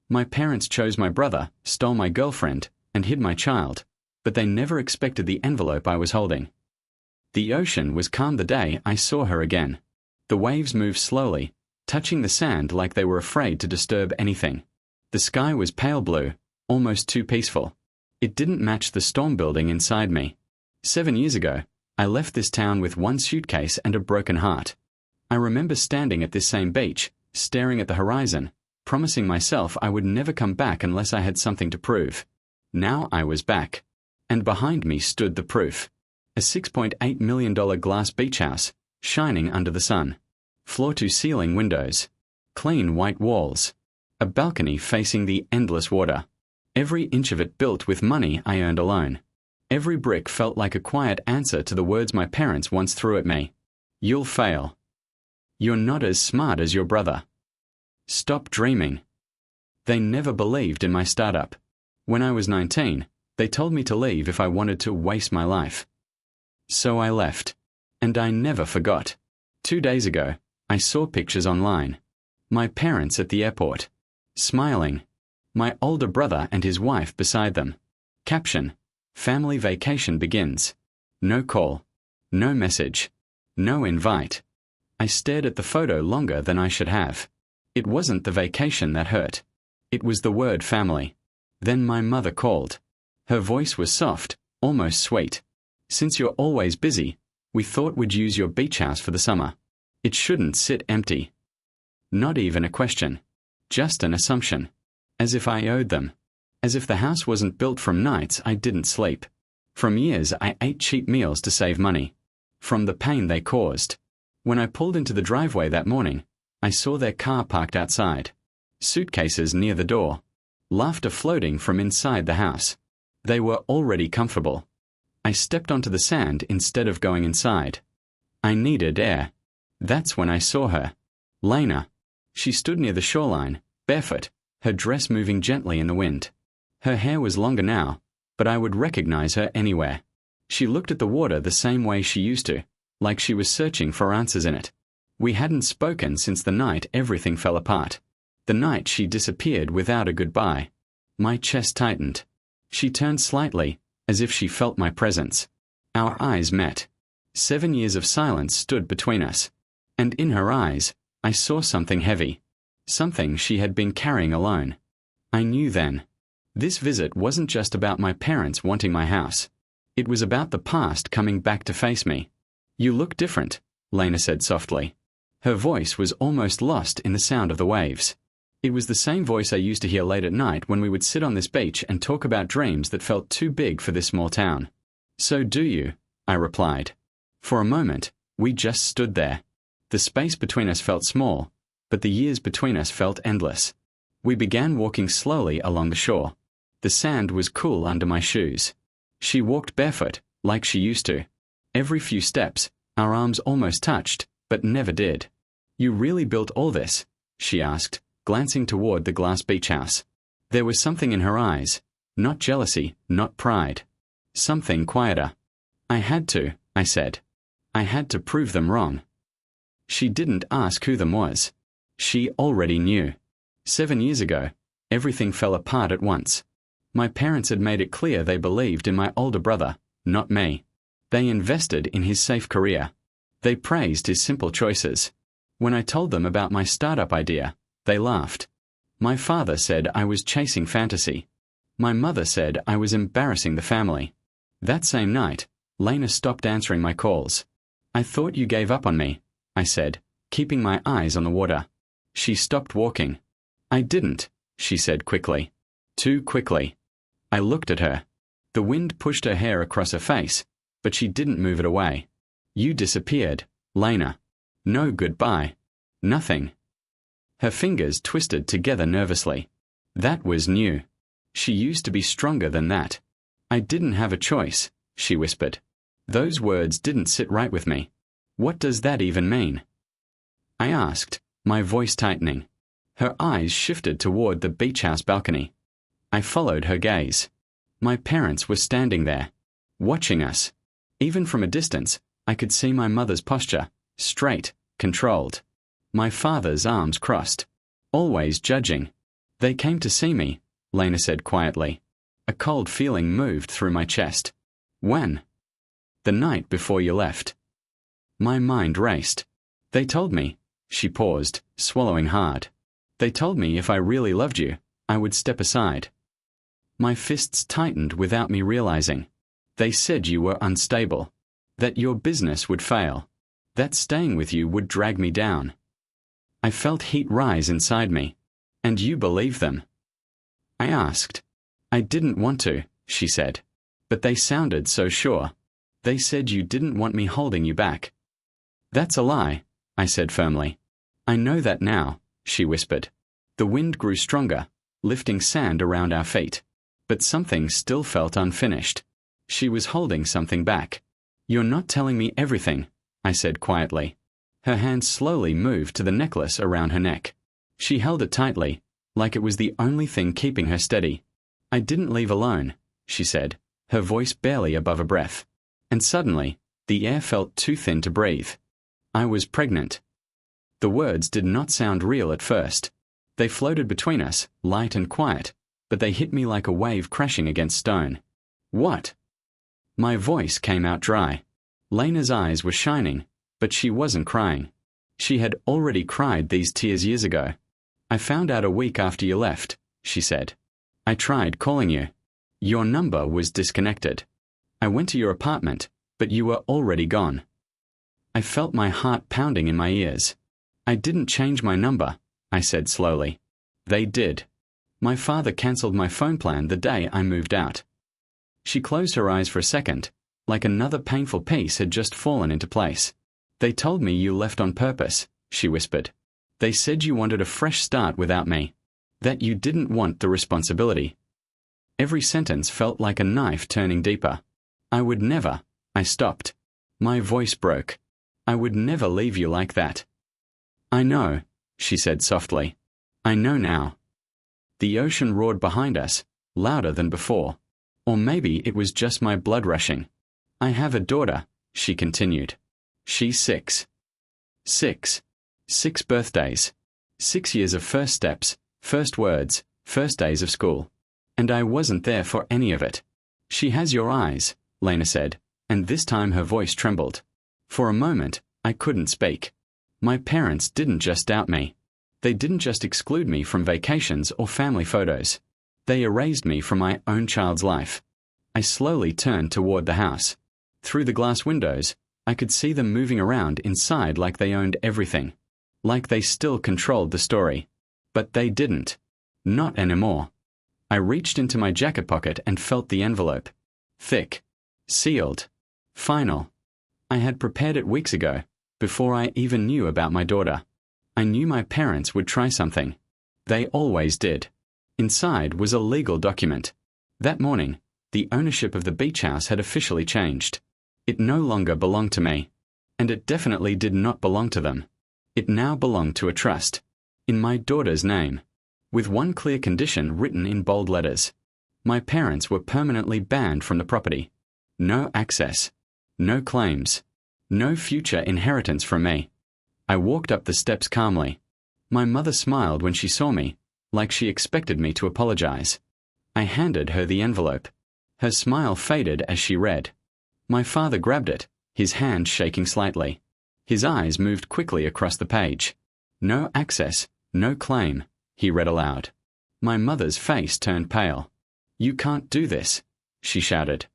My parents chose my brother, stole my girlfriend, and hid my child, but they never expected the envelope I was holding. The ocean was calm the day I saw her again. The waves moved slowly, touching the sand like they were afraid to disturb anything. The sky was pale blue, almost too peaceful. It didn't match the storm building inside me. 7 years ago, I left this town with one suitcase and a broken heart. I remember standing at this same beach, staring at the horizon, promising myself I would never come back unless I had something to prove. Now I was back. And behind me stood the proof. A $6.8 million glass beach house, shining under the sun. Floor-to-ceiling windows. Clean white walls. A balcony facing the endless water. Every inch of it built with money I earned alone. Every brick felt like a quiet answer to the words my parents once threw at me. You'll fail. You're not as smart as your brother. Stop dreaming. They never believed in my startup. When I was 19, they told me to leave if I wanted to waste my life. So I left. And I never forgot. 2 days ago, I saw pictures online. My parents at the airport. Smiling. My older brother and his wife beside them. Caption: Family vacation begins. No call. No message. No invite. I stared at the photo longer than I should have. It wasn't the vacation that hurt. It was the word family. Then my mother called. Her voice was soft, almost sweet. Since you're always busy, we thought we'd use your beach house for the summer. It shouldn't sit empty. Not even a question. Just an assumption. As if I owed them. As if the house wasn't built from nights I didn't sleep. From years I ate cheap meals to save money. From the pain they caused. When I pulled into the driveway that morning, I saw their car parked outside. Suitcases near the door. Laughter floating from inside the house. They were already comfortable. I stepped onto the sand instead of going inside. I needed air. That's when I saw her. Lena. She stood near the shoreline, barefoot, her dress moving gently in the wind. Her hair was longer now, but I would recognize her anywhere. She looked at the water the same way she used to, like she was searching for answers in it. We hadn't spoken since the night everything fell apart. The night she disappeared without a goodbye. My chest tightened. She turned slightly, as if she felt my presence. Our eyes met. 7 years of silence stood between us. And in her eyes, I saw something heavy. Something she had been carrying alone. I knew then. This visit wasn't just about my parents wanting my house. It was about the past coming back to face me. You look different, Lena said softly. Her voice was almost lost in the sound of the waves. It was the same voice I used to hear late at night when we would sit on this beach and talk about dreams that felt too big for this small town. So do you, I replied. For a moment, we just stood there. The space between us felt small, but the years between us felt endless. We began walking slowly along the shore. The sand was cool under my shoes. She walked barefoot, like she used to. Every few steps, our arms almost touched, but never did. You really built all this? She asked, glancing toward the glass beach house. There was something in her eyes, not jealousy, not pride. Something quieter. I had to, I said. I had to prove them wrong. She didn't ask who them was. She already knew. 7 years ago, everything fell apart at once. My parents had made it clear they believed in my older brother, not me. They invested in his safe career. They praised his simple choices. When I told them about my startup idea, they laughed. My father said I was chasing fantasy. My mother said I was embarrassing the family. That same night, Lena stopped answering my calls. I thought you gave up on me, I said, keeping my eyes on the water. She stopped walking. I didn't, she said quickly. Too quickly. I looked at her. The wind pushed her hair across her face, but she didn't move it away. You disappeared, Lena. No goodbye. Nothing. Her fingers twisted together nervously. That was new. She used to be stronger than that. I didn't have a choice, she whispered. Those words didn't sit right with me. What does that even mean? I asked, my voice tightening. Her eyes shifted toward the beach house balcony. I followed her gaze. My parents were standing there, watching us. Even from a distance, I could see my mother's posture, straight, controlled. My father's arms crossed, always judging. They came to see me, Lena said quietly. A cold feeling moved through my chest. When? The night before you left. My mind raced. They told me. She paused, swallowing hard. They told me if I really loved you, I would step aside. My fists tightened without me realizing. They said you were unstable, that your business would fail, that staying with you would drag me down. I felt heat rise inside me. And you believe them? I asked. I didn't want to, she said. But they sounded so sure. They said you didn't want me holding you back. That's a lie, I said firmly. I know that now, she whispered. The wind grew stronger, lifting sand around our feet. But something still felt unfinished. She was holding something back. You're not telling me everything, I said quietly. Her hand slowly moved to the necklace around her neck. She held it tightly, like it was the only thing keeping her steady. I didn't leave alone, she said, her voice barely above a breath. And suddenly, the air felt too thin to breathe. I was pregnant. The words did not sound real at first. They floated between us, light and quiet, but they hit me like a wave crashing against stone. What? My voice came out dry. Lena's eyes were shining, but she wasn't crying. She had already cried these tears years ago. I found out a week after you left, she said. I tried calling you. Your number was disconnected. I went to your apartment, but you were already gone. I felt my heart pounding in my ears. I didn't change my number, I said slowly. They did. My father cancelled my phone plan the day I moved out. She closed her eyes for a second, like another painful piece had just fallen into place. They told me you left on purpose, she whispered. They said you wanted a fresh start without me, that you didn't want the responsibility. Every sentence felt like a knife turning deeper. I would never. I stopped. My voice broke. I would never leave you like that. I know, she said softly. I know now. The ocean roared behind us, louder than before. Or maybe it was just my blood rushing. I have a daughter, she continued. She's 6. 6. 6 birthdays. 6 years of first steps, first words, first days of school. And I wasn't there for any of it. She has your eyes, Lena said, and this time her voice trembled. For a moment, I couldn't speak. My parents didn't just doubt me. They didn't just exclude me from vacations or family photos. They erased me from my own child's life. I slowly turned toward the house. Through the glass windows, I could see them moving around inside like they owned everything. Like they still controlled the story. But they didn't. Not anymore. I reached into my jacket pocket and felt the envelope. Thick. Sealed. Final. I had prepared it weeks ago, before I even knew about my daughter. I knew my parents would try something. They always did. Inside was a legal document. That morning, the ownership of the beach house had officially changed. It no longer belonged to me. And it definitely did not belong to them. It now belonged to a trust. In my daughter's name. With one clear condition written in bold letters. My parents were permanently banned from the property. No access. No claims. No future inheritance from me. I walked up the steps calmly. My mother smiled when she saw me, like she expected me to apologize. I handed her the envelope. Her smile faded as she read. My father grabbed it, his hand shaking slightly. His eyes moved quickly across the page. No access, no claim, he read aloud. My mother's face turned pale. You can't do this, she shouted.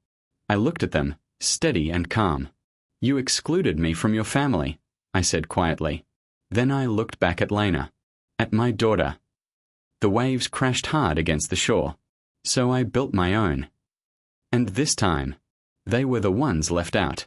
I looked at them, steady and calm. You excluded me from your family, I said quietly. Then I looked back at Lena. At my daughter. The waves crashed hard against the shore. So I built my own. And this time, they were the ones left out.